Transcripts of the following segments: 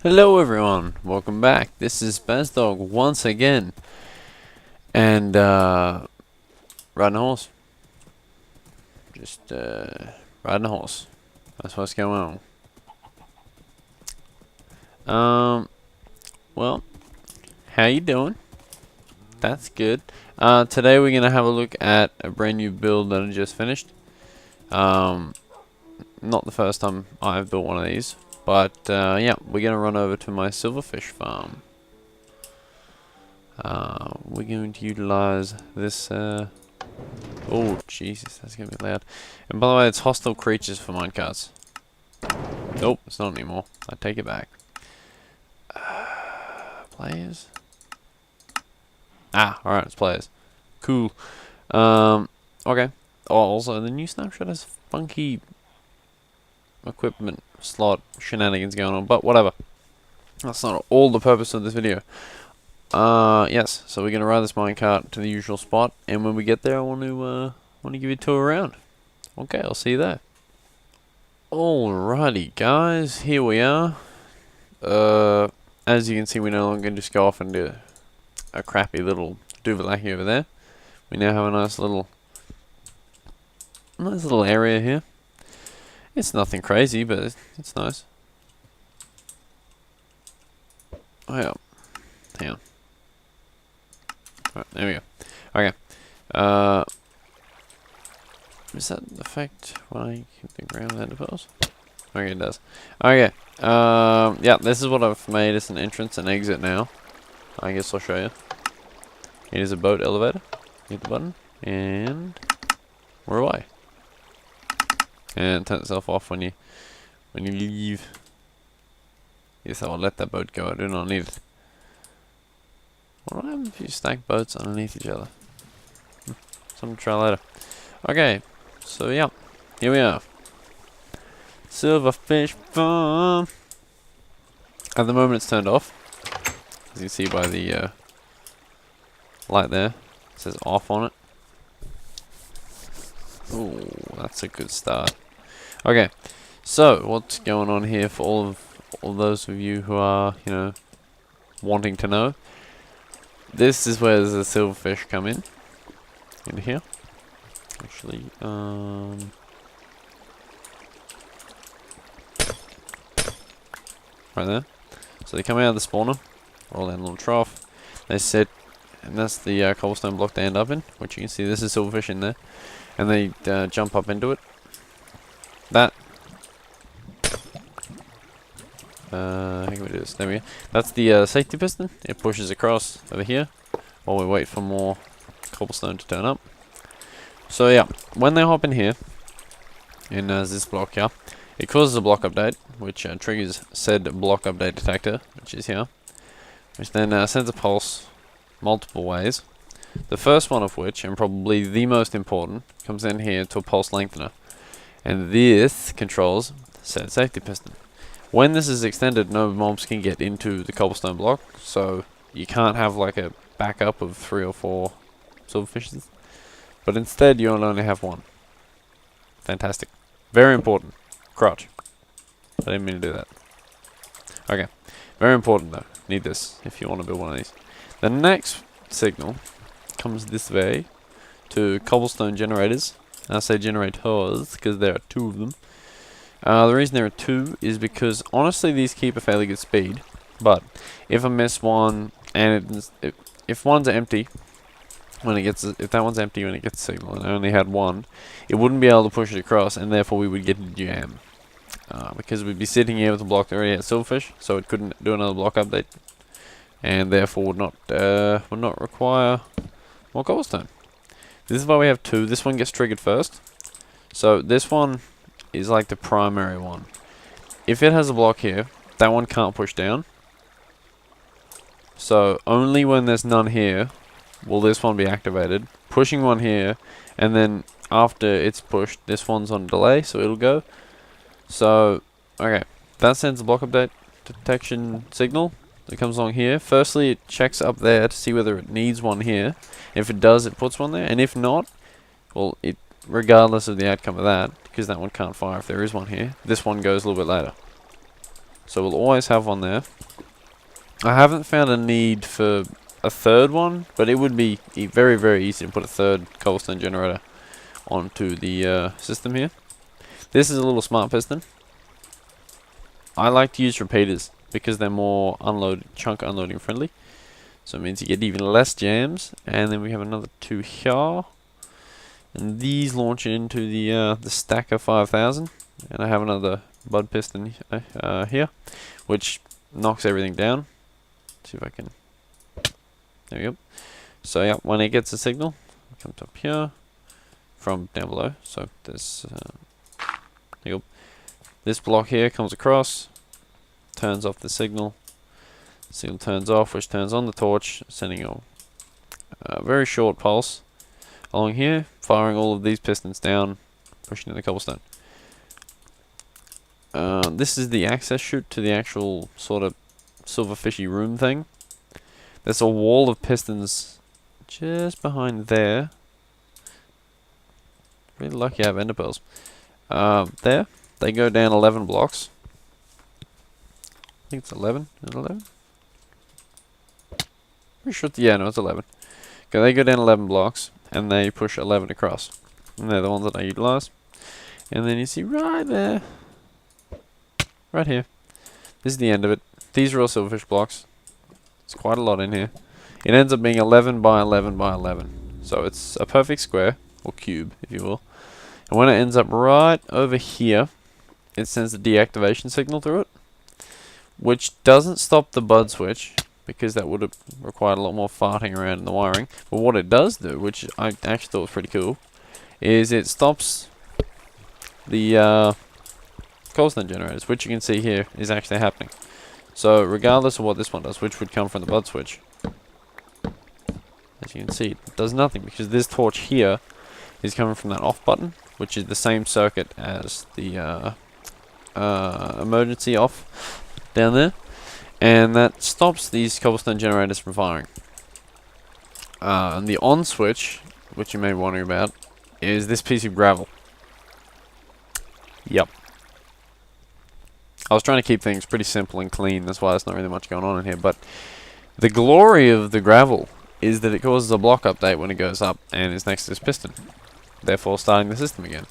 Hello everyone, welcome back. This is Bazdawg once again. And riding a horse. Just riding a horse. That's what's going on. Well, how you doing? That's good. Today we're gonna have a look at a brand new build that I just finished. Not the first time I've built one of these. But yeah, we're gonna run over to my silverfish farm. We're going to utilize this. Oh Jesus, that's gonna be loud. And by the way, it's hostile creatures for minecarts. Nope, it's not anymore. I take it back. Players. Ah, alright, it's players. Cool. Okay. Oh, also the new snapshot has funky equipment slot shenanigans going on, but whatever. That's not all the purpose of this video. Yes, so we're gonna ride this minecart to the usual spot, and when we get there, I want to give you a tour around. Okay, I'll see you there. Alrighty, guys, here we are. As you can see, we no longer just go off and do a crappy little duvallaki over there. We now have a nice little area here. It's nothing crazy, but it's nice. Oh yeah. Hang on. Alright, there we go. Okay. Does that affect when I hit the ground with the pulse? Okay, it does. Okay. Yeah, this is what I've made. It's an entrance and exit now. I guess I'll show you. It is a boat elevator. Hit the button, and we're away. And turn itself off when you leave. Yes, I will let that boat go. I do not need it. What happens if you stack boats underneath each other? Something to try later. Okay, so yeah, here we are. Silverfish farm. At the moment, it's turned off. As you can see by the light there, it says off on it. Ooh, that's a good start. Okay, so what's going on here for all those of you who are, wanting to know? This is where the silverfish come in here. Actually, right there. So they come out of the spawner, roll down a little trough. They sit, and that's the cobblestone block they end up in, which you can see. This is silverfish in there, and they jump up into it. That. How can we do this? There we go. That's the safety piston. It pushes across over here while we wait for more cobblestone to turn up. So yeah, when they hop in here, in this block here, it causes a block update, which triggers said block update detector, which is here, which then sends a pulse multiple ways. The first one of which, and probably the most important, comes in here to a pulse lengthener. And this controls said safety piston. When this is extended, no mobs can get into the cobblestone block, so you can't have like a backup of 3 or 4 silverfishes. But instead, you'll only have one. Fantastic. Very important. Crouch. I didn't mean to do that. Okay. Very important though. Need this if you want to build one of these. The next signal comes this way to cobblestone generators. I say generators because there are 2 of them. The reason there are 2 is because honestly these keep a fairly good speed. But if I miss one and if one's empty when it gets, if that one's empty when it gets a signal and I only had one, it wouldn't be able to push it across, and therefore we would get a jam. Because we'd be sitting here with a block that already had silverfish, so it couldn't do another block update, and therefore would not require more cobblestone. This is why we have 2. This one gets triggered first. So this one is like the primary one. If it has a block here, that one can't push down. So only when there's none here will this one be activated. Pushing one here, and then after it's pushed, this one's on delay, so it'll go. So, okay, that sends a block update detection signal that comes along here. Firstly, it checks up there to see whether it needs one here. If it does, it puts one there, and if not, well, it, regardless of the outcome of that, because that one can't fire if there is one here, this one goes a little bit later. So we'll always have one there. I haven't found a need for a third one, but it would be very, very easy to put a third cobblestone generator onto the system here. This is a little smart piston. I like to use repeaters because they're more chunk unloading friendly. So it means you get even less jams. And then we have another 2 here. And these launch into the stacker 5000. And I have another bud piston here, which knocks everything down. Let's see if I can. There we go. So yeah, when it gets a signal, it comes up here from down below. So there's there you go. This block here comes across, turns off the signal. Signal turns off, which turns on the torch, sending a very short pulse along here, firing all of these pistons down, pushing in the cobblestone. This is the access chute to the actual sort of silverfishy room thing. There's a wall of pistons just behind there. Really lucky I have ender pearls. There, they go down 11 blocks. I think it's 11. Is it 11? Pretty sure. Yeah, no, it's 11. Okay, they go down 11 blocks and they push 11 across. And they're the ones that I utilize. And then you see right there, right here. This is the end of it. These are all silverfish blocks. It's quite a lot in here. It ends up being 11 by 11 by 11. So it's a perfect square, or cube, if you will. And when it ends up right over here, it sends a deactivation signal through it, which doesn't stop the bud switch, because that would have required a lot more farting around in the wiring. But what it does do, which I actually thought was pretty cool, is it stops the cobblestone generators, which you can see here is actually happening. So regardless of what this one does, which would come from the bud switch, as you can see, it does nothing, because this torch here is coming from that off button, which is the same circuit as the emergency off down there, and that stops these cobblestone generators from firing. And the on switch, which you may be wondering about, is this piece of gravel. Yep. I was trying to keep things pretty simple and clean, that's why there's not really much going on in here, but the glory of the gravel is that it causes a block update when it goes up and is next to this piston, therefore starting the system again.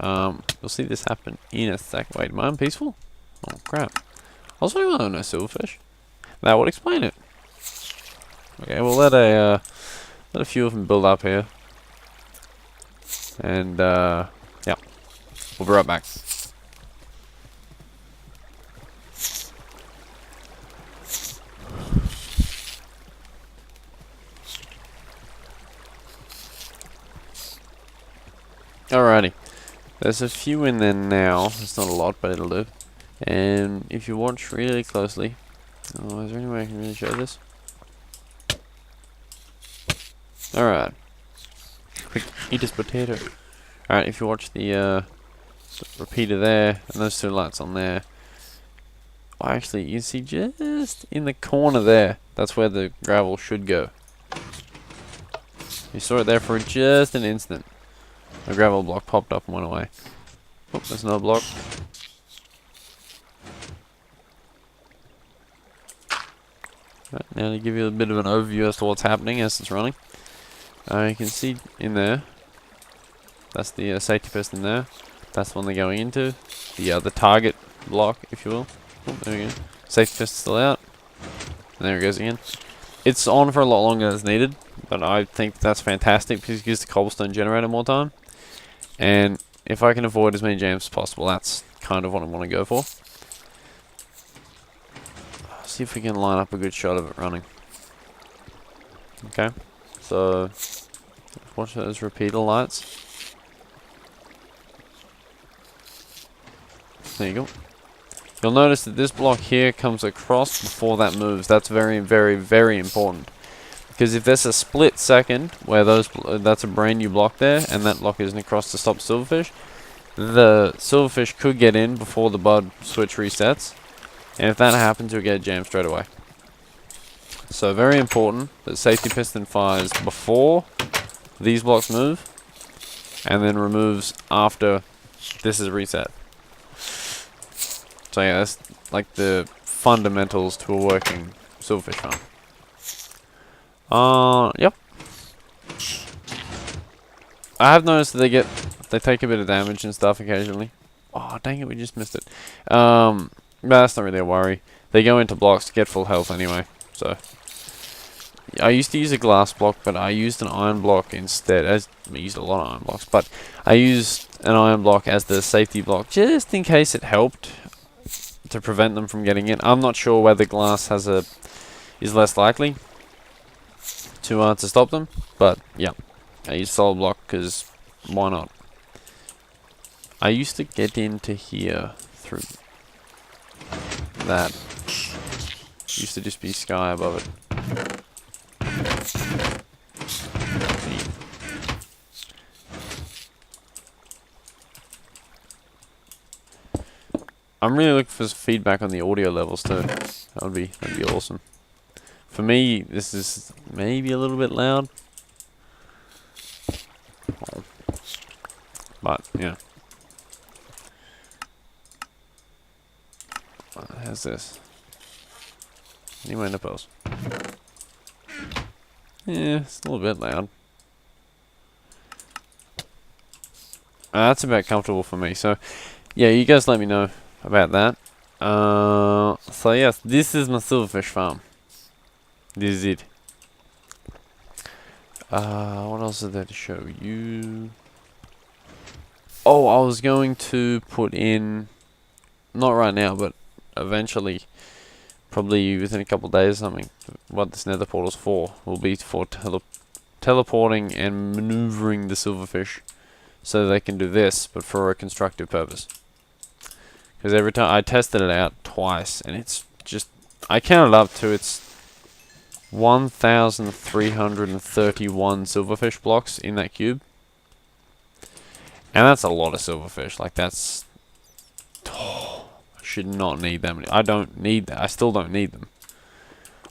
You'll see this happen in a sec. Wait, am I unpeaceful? Oh crap. I was like, oh no, silverfish. That would explain it. Okay, we'll let a few of them build up here. And yeah. We'll be right back. Alrighty. There's a few in there now. It's not a lot, but it'll do. And if you watch really closely... Oh, is there any way I can really show this? Alright. Quick, eat this potato. Alright, if you watch the repeater there, and those 2 lights on there... Oh, actually, you see just in the corner there, that's where the gravel should go. You saw it there for just an instant. A gravel block popped up and went away. Oh, there's another block. Right, now to give you a bit of an overview as to what's happening as it's running. You can see in there, that's the safety piston there. That's the one they're going into. The target block, if you will. Oh, there we go. Safety piston still out. And there it goes again. It's on for a lot longer than it's needed, but I think that's fantastic because it gives the cobblestone generator more time. And if I can avoid as many jams as possible, that's kind of what I want to go for. See if we can line up a good shot of it running. Okay, so watch those repeater lights. There you go. You'll notice that this block here comes across before that moves. That's very, very, very important. Because if there's a split second where that's a brand new block there, and that block isn't across to stop silverfish, the silverfish could get in before the bud switch resets. And if that happens, you'll get jammed straight away. So very important that safety piston fires before these blocks move, and then removes after this is reset. So yeah, that's like the fundamentals to a working silverfish farm. Yep. I have noticed that they take a bit of damage and stuff occasionally. Oh, dang it, we just missed it. But that's not really a worry. They go into blocks to get full health anyway, so. I used to use a glass block, but I used an iron block instead. I used a lot of iron blocks, but I used an iron block as the safety block, just in case it helped to prevent them from getting in. I'm not sure whether glass is less likely to stop them, but yeah. I use solid block because why not? I used to get into here through that. Used to just be sky above it. I'm really looking for feedback on the audio levels too. That'd be awesome. For me, this is maybe a little bit loud. But, yeah. How's this? Anyway, nipples. Yeah, it's a little bit loud. That's about comfortable for me. So, yeah, you guys let me know about that. So yes, this is my silverfish farm. This is it. What else is there to show you? Oh, I was going to put in, not right now, but eventually, probably within a couple of days or something, what this nether portal's for will be for teleporting and maneuvering the silverfish so they can do this, but for a constructive purpose. Because every time I tested it out twice, and it's just, I counted up to it's 1,331 silverfish blocks in that cube. And that's a lot of silverfish. Like that's, I should not need that many. I don't need that. I still don't need them.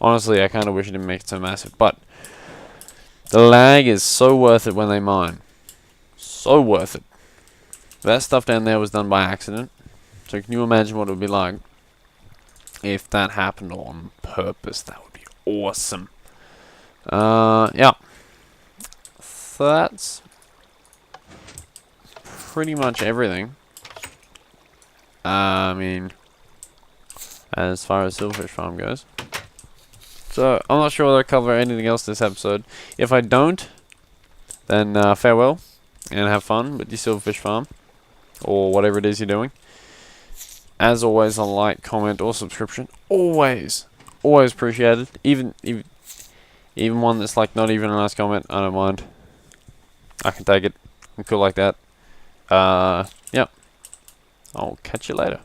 Honestly, I kind of wish I didn't make it so massive. But the lag is so worth it when they mine. So worth it. That stuff down there was done by accident. So can you imagine what it would be like if that happened on purpose? That would be awesome. Yeah. So that's pretty much everything. I mean, as far as silverfish farm goes. So I'm not sure whether I cover anything else this episode. If I don't, then farewell and have fun with your silverfish farm or whatever it is you're doing. As always, a like, comment, or subscription. Always appreciated. Even one that's like not even a nice comment, I don't mind. I can take it. I'm cool like that. Yeah. I'll catch you later.